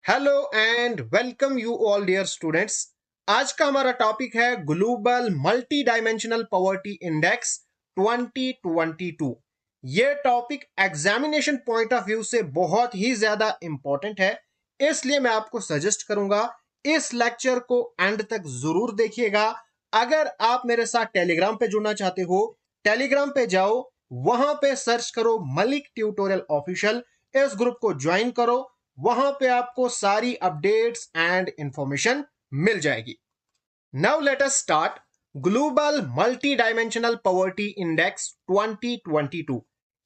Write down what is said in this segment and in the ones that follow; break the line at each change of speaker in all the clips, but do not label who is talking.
Hello and welcome you all dear students. आज का हमारा टॉपिक है global multi dimensional poverty index 2022। ये topic examination point of view से बहुत ही ज्यादा इंपॉर्टेंट है, इसलिए मैं आपको सजेस्ट करूंगा इस लेक्चर को एंड तक जरूर देखिएगा। अगर आप मेरे साथ टेलीग्राम पे जुड़ना चाहते हो, टेलीग्राम पे जाओ, वहां पे सर्च करो मलिक ट्यूटोरियल ऑफिशियल, इस ग्रुप को ज्वाइन करो। वहां पे आपको सारी अपडेट्स एंड इंफॉर्मेशन मिल जाएगी। Now let us start global multi dimensional poverty index 2022।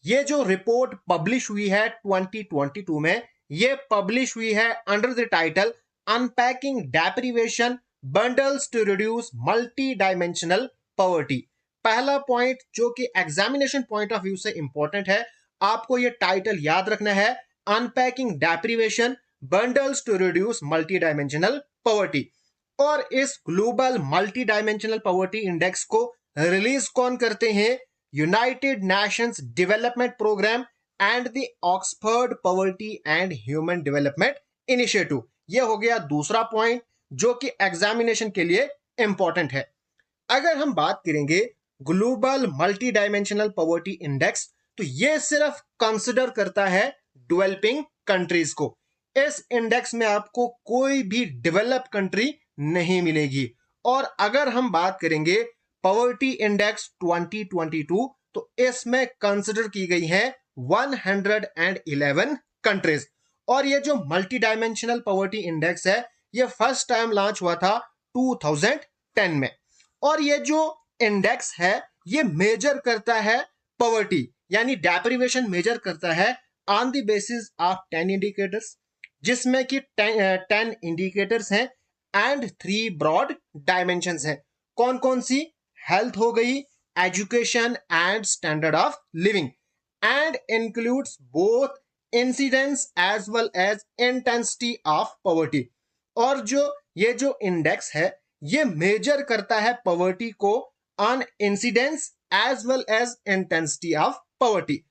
ये जो रिपोर्ट पब्लिश हुई है 2022 में, ये पब्लिश हुई है under the title unpacking deprivation bundles to reduce multi dimensional poverty. पहला पॉइंट जो कि एग्जामिनेशन पॉइंट ऑफ व्यू से इंपॉर्टेंट है, आपको ये टाइटल याद रखना है, unpacking deprivation bundles to reduce multi dimensional poverty. और इस global multi dimensional poverty index को रिलीज कौन करते हैं? United Nations Development Programme and the Oxford Poverty and Human Development Initiative. ये हो गया दूसरा पॉइंट जो कि एग्जामिनेशन के लिए इंपॉर्टेंट है। अगर हम बात करेंगे global multi dimensional poverty index, तो ये सिर्फ कंसिडर करता है डेवलपिंग कंट्रीज को। इस इंडेक्स में आपको कोई भी डेवलप कंट्री नहीं मिलेगी। और अगर हम बात करेंगे पॉवर्टी इंडेक्स 2022, तो इसमें कंसिडर की गई है 111 कंट्रीज। और ये जो मल्टी डायमेंशनल पॉवर्टी इंडेक्स है, ये फर्स्ट टाइम लॉन्च हुआ था 2010 में। और ये जो इंडेक्स है, ये मेजर करता है पॉवर्टी यानी डेप्रिवेशन मेजर करता है on the basis of 10 indicators, जिसमें कि 10 इंडिकेटर्स हैं एंड 3 ब्रॉड डायमेंशंस हैं। कौन कौन सी? हेल्थ हो गई, education and standard of living, and includes both incidence as well as intensity of poverty. और ये जो इंडेक्स है, ये मेजर करता है पॉवर्टी को on incidence as well as intensity of poverty.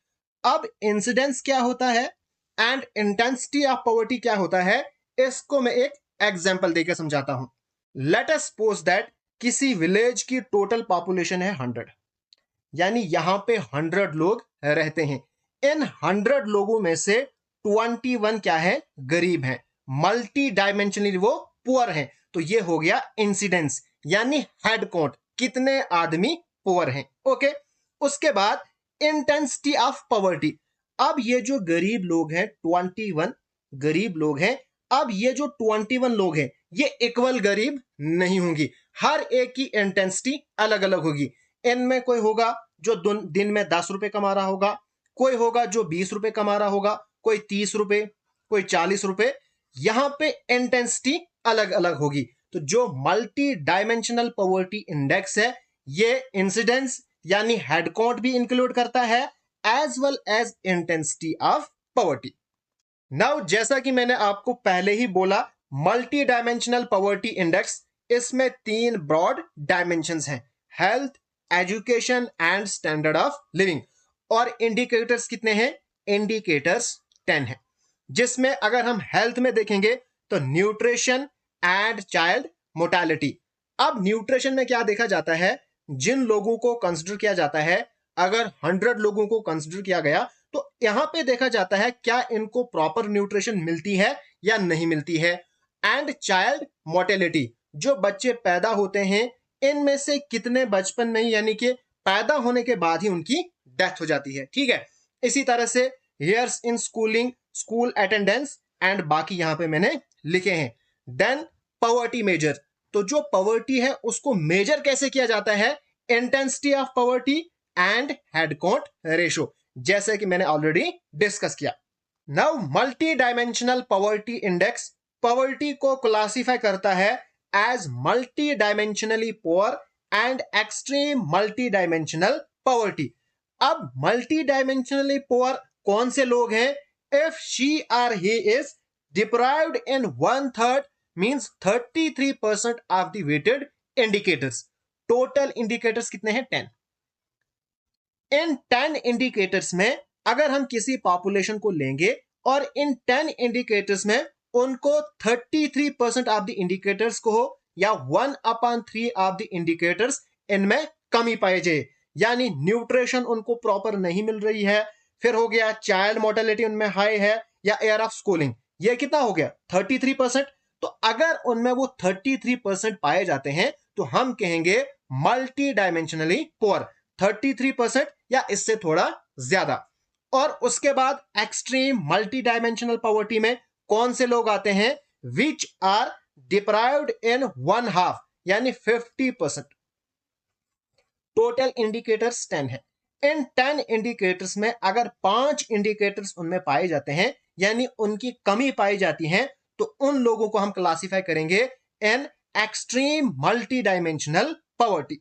अब इंसिडेंस क्या होता है एंड इंटेंसिटी ऑफ पॉवर्टी क्या होता है, इसको मैं एक एग्जांपल देकर समझाता हूं। लेट अस सपोज दैट किसी विलेज की टोटल पॉपुलेशन है 100, यानी यहां पे 100 लोग रहते हैं। इन 100 लोगों में से 21 क्या है? गरीब हैं, मल्टी डायमेंशनली वो पुअर हैं। तो ये हो गया इंसिडेंस यानी हेड काउंट, कितने आदमी पुअर हैं। ओके, उसके बाद इंटेंसिटी ऑफ पॉवर्टी। अब ये जो गरीब लोग हैं 21 गरीब लोग हैं, अब ये जो 21 लोग हैं, ये इक्वल गरीब नहीं होंगी, हर एक की इंटेंसिटी अलग अलग होगी। इनमें कोई होगा जो दिन में 10 रुपए कमा रहा होगा, कोई होगा जो 20 रुपए कमा रहा होगा, कोई 30 रुपए, कोई 40 रुपए। यहां पे इंटेंसिटी अलग अलग होगी। तो जो मल्टी डायमेंशनल पॉवर्टी इंडेक्स है, ये इंसिडेंस यानी हेड काउंट भी इंक्लूड करता है as well as intensity of poverty. Now जैसा कि मैंने आपको पहले ही बोला, मल्टी डायमेंशनल पॉवर्टी इंडेक्स, इसमें 3 ब्रॉड डायमेंशंस हैं, health, education and standard of living. और इंडिकेटर्स कितने हैं? इंडिकेटर्स 10 हैं, जिसमें अगर हम हेल्थ में देखेंगे तो न्यूट्रिशन एंड चाइल्ड मोर्टेलिटी। अब न्यूट्रिशन में क्या देखा जाता है? जिन लोगों को कंसिडर किया जाता है, अगर 100 लोगों को कंसिडर किया गया, तो यहां पे देखा जाता है क्या इनको प्रॉपर न्यूट्रिशन मिलती है या नहीं मिलती है। एंड चाइल्ड मोर्टेलिटी, जो बच्चे पैदा होते हैं, इनमें से कितने बचपन में ही यानी कि पैदा होने के बाद ही उनकी डेथ हो जाती है। ठीक है, इसी तरह से years in schooling, school attendance and बाकी यहां पे मैंने लिखे हैं। देन पॉवर्टी मेजर, तो जो पॉवर्टी है उसको मेजर कैसे किया जाता है? Intensity of poverty and head count ratio, जैसे कि मैंने ऑलरेडी डिस्कस किया। Now multi dimensional poverty index poverty को क्लासिफाई करता है as multi dimensionally poor and extreme multi dimensional poverty. अब मल्टी डायमेंशनली पुअर कौन से लोग हैं? If she are he is deprived in 1/3 means 33% of the weighted indicators. Total indicators कितने हैं? 10। इन 10 इंडिकेटर्स में अगर हम किसी पॉपुलेशन को लेंगे और इन 10 इंडिकेटर्स में उनको 33% ऑफ द इंडिकेटर्स को हो या 1/3 ऑफ द इंडिकेटर्स इनमें कमी पाई जाए, यानी न्यूट्रिशन उनको प्रॉपर नहीं मिल रही है। फिर हो गया चाइल्ड मोर्टेलिटी उनमें हाई है या एयर ऑफ स्कूलिंग, ये कितना हो गया 33%। तो अगर उनमें वो 33% पाए जाते हैं तो हम कहेंगे मल्टी डायमेंशनली पुअर, 33% या इससे थोड़ा ज्यादा। और उसके बाद एक्सट्रीम मल्टी डायमेंशनल पॉवर्टी में कौन से लोग आते हैं, विच आर डिप्राइव्ड इन 1/2 यानी 50%। टोटल इंडिकेटर्स 10 है। इन 10 इंडिकेटर्स में अगर 5 इंडिकेटर्स उनमें पाए जाते हैं यानी उनकी कमी पाई जाती है, तो उन लोगों को हम क्लासिफाई करेंगे in extreme multi dimensional poverty.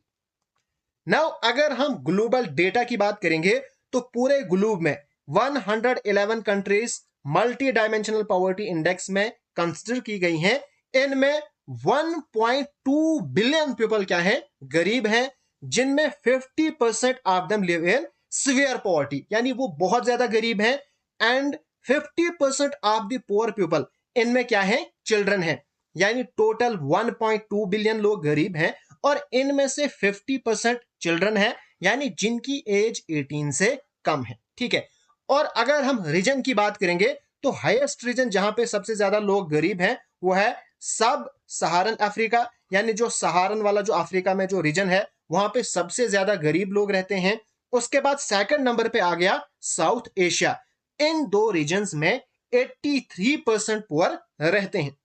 Now अगर हम ग्लोबल डेटा की बात करेंगे तो पूरे ग्लोब में 111 countries multi dimensional poverty index में कंसिडर की गई हैं। इनमें 1.2 बिलियन पीपल क्या है, गरीब हैं, जिनमें 50% of them live in severe poverty यानी वो बहुत ज्यादा गरीब हैं। And 50% of the poor people इनमें क्या है, चिल्ड्रन है, यानी टोटल 1.2 बिलियन लोग गरीब हैं और इनमें से 50% चिल्ड्रन है यानी जिनकी एज 18 से कम है। ठीक है। और अगर हम रीजन की बात करेंगे तो हाईएस्ट रीजन जहां पे सबसे ज्यादा लोग गरीब हैं वो है सब सहारन अफ्रीका, यानी जो सहारन वाला जो अफ्रीका में जो रीजन है वहां पे सबसे ज्यादा गरीब लोग रहते हैं। उसके बाद सेकंड नंबर पे आ गया साउथ एशिया। इन दो रीजन्स में 83% पुअर रहते हैं।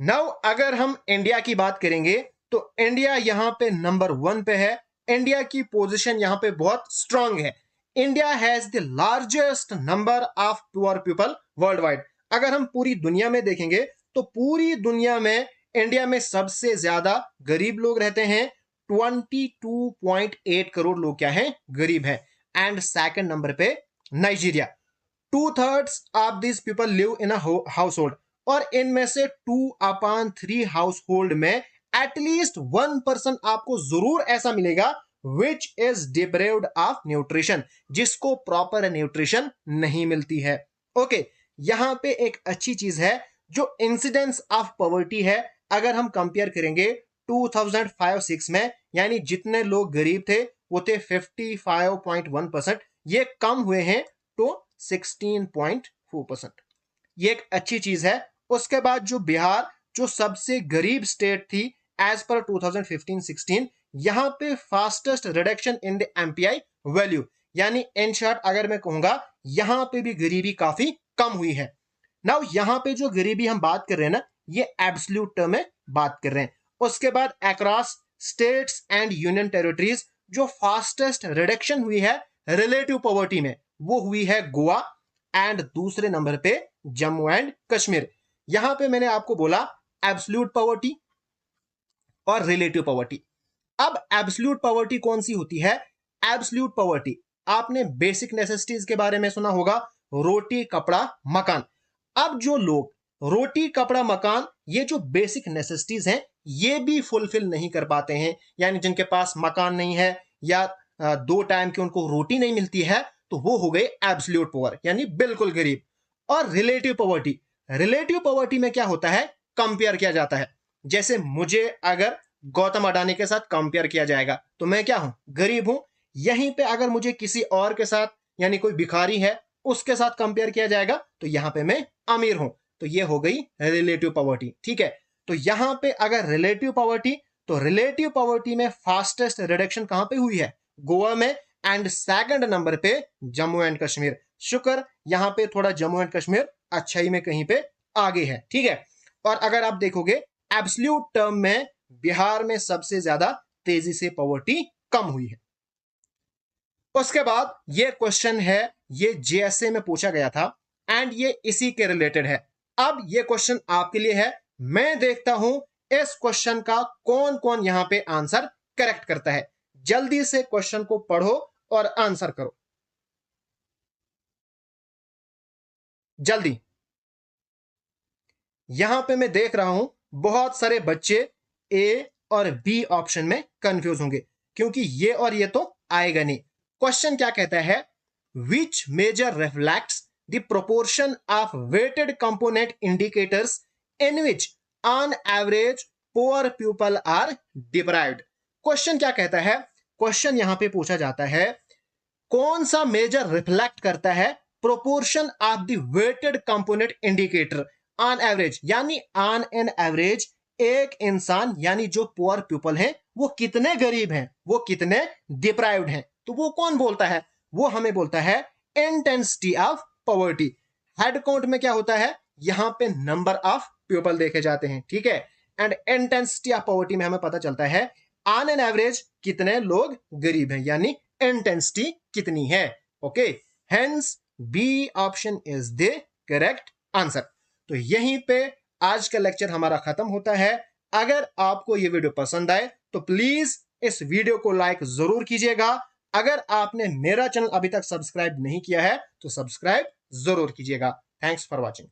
नाउ अगर हम इंडिया की बात करेंगे तो इंडिया यहां पे नंबर 1 पे है। इंडिया की पोजीशन यहां पे बहुत स्ट्रांग है। India has the largest number of poor people world wide. अगर हम पूरी दुनिया में देखेंगे तो पूरी दुनिया में इंडिया में सबसे ज्यादा गरीब लोग रहते हैं। 22.8 करोड़ लोग क्या हैं, गरीब हैं। एंड सेकंड नंबर पे Nigeria, 2/3 of this people live in a house hold, और इनमें से 2/3 हाउस होल्ड में एटलीस्ट 1% आपको जरूर ऐसा मिलेगा which is deprived of nutrition, जिसको प्रॉपर न्यूट्रिशन नहीं मिलती है। ओके, यहां पे एक अच्छी चीज है जो इंसिडेंस ऑफ पॉवर्टी है। अगर हम कंपेयर करेंगे 2005-6 में, यानी जितने लोग गरीब थे वो थे 55.1%, ये कम हुए हैं तो 16.4%। ये एक अच्छी चीज है। उसके बाद जो बिहार जो सबसे गरीब स्टेट थी एज पर 2015-16, यहां पे fastest reduction in the MPI value, यानी इन शॉर्ट अगर मैं कहूंगा यहां पे भी गरीबी काफी कम हुई है। नाउ यहां पे जो गरीबी हम बात कर रहे हैं ना, ये एब्सोल्यूट टर्म में बात कर रहे हैं। उसके बाद across states and union territories जो फास्टेस्ट रिडक्शन हुई है रिलेटिव पॉवर्टी में वो हुई है गोवा, एंड दूसरे नंबर पे जम्मू एंड कश्मीर। यहां पे मैंने आपको बोला एब्सोल्यूट पॉवर्टी और रिलेटिव पॉवर्टी। अब एब्सोल्यूट पॉवर्टी कौन सी होती है, एब्सोल्यूट पॉवर्टी आपने बेसिक नेसेसिटीज के बारे में सुना होगा, रोटी कपड़ा मकान। अब जो लोग रोटी कपड़ा मकान ये जो बेसिक नेसेसिटीज हैं ये भी फुलफिल नहीं कर पाते हैं, यानी जिनके पास मकान नहीं है या 2 टाइम की उनको रोटी नहीं मिलती है, तो वो हो गए एब्सोल्यूट पुअर यानी बिल्कुल गरीब। और रिलेटिव पॉवर्टी, रिलेटिव पॉवर्टी में क्या होता है, कंपेयर किया जाता है। जैसे मुझे अगर गौतम अडानी के साथ कंपेयर किया जाएगा तो मैं क्या हूं, गरीब हूं। यहीं पे अगर मुझे किसी और के साथ यानी कोई भिखारी है उसके साथ कंपेयर किया जाएगा तो यहां पे मैं अमीर हूं। तो ये हो गई रिलेटिव पॉवर्टी। ठीक है, तो यहां पे अगर रिलेटिव पॉवर्टी, तो रिलेटिव पॉवर्टी में फास्टेस्ट रिडक्शन कहां पे हुई है, गोवा में, एंड सेकंड नंबर पे जम्मू एंड कश्मीर। शुक्र यहां पे थोड़ा जम्मू एंड कश्मीर अच्छाई में कहीं पे आगे है। ठीक है, और अगर आप देखोगे एब्सोल्यूट टर्म में बिहार में सबसे ज्यादा तेजी से पॉवर्टी कम हुई है। उसके बाद ये क्वेश्चन है, ये जेएसए में पूछा गया था एंड ये इसी के रिलेटेड है। अब ये क्वेश्चन आपके लिए है, मैं देखता हूं इस क्वेश्चन का कौन कौन यहां पे आंसर करेक्ट करता है। जल्दी से क्वेश्चन को पढ़ो और आंसर करो जल्दी। यहां पे मैं देख रहा हूं बहुत सारे बच्चे ए और बी ऑप्शन में कंफ्यूज होंगे क्योंकि ये और ये तो आएगा नहीं। क्वेश्चन क्या कहता है, which measure reflects the proportion of weighted component indicators in which on average poor people are deprived. Question क्या कहता है? क्वेश्चन यहां पे पूछा जाता है कौन सा मेजर रिफ्लेक्ट करता है proportion of the weighted component indicator on average, यानी ऑन एन एवरेज एक इंसान यानी जो पुअर पीपल है वो कितने गरीब हैं, वो कितने डिप्राइव्ड हैं। तो वो कौन बोलता है? वो हमें बोलता है intensity of poverty. Head count में क्या होता है? यहां पे नंबर ऑफ पीपल देखे जाते हैं, ठीक है। एंड इंटेंसिटी ऑफ पॉवर्टी में हमें पता चलता है ऑन एन एवरेज कितने लोग गरीब हैं, यानी इंटेंसिटी कितनी है। Okay, hence B option is the correct answer. तो यहीं पे आज का लेक्चर हमारा खत्म होता है। अगर आपको ये वीडियो पसंद आए तो प्लीज इस वीडियो को लाइक जरूर कीजिएगा। अगर आपने मेरा चैनल अभी तक सब्सक्राइब नहीं किया है तो सब्सक्राइब जरूर कीजिएगा। Thanks for watching.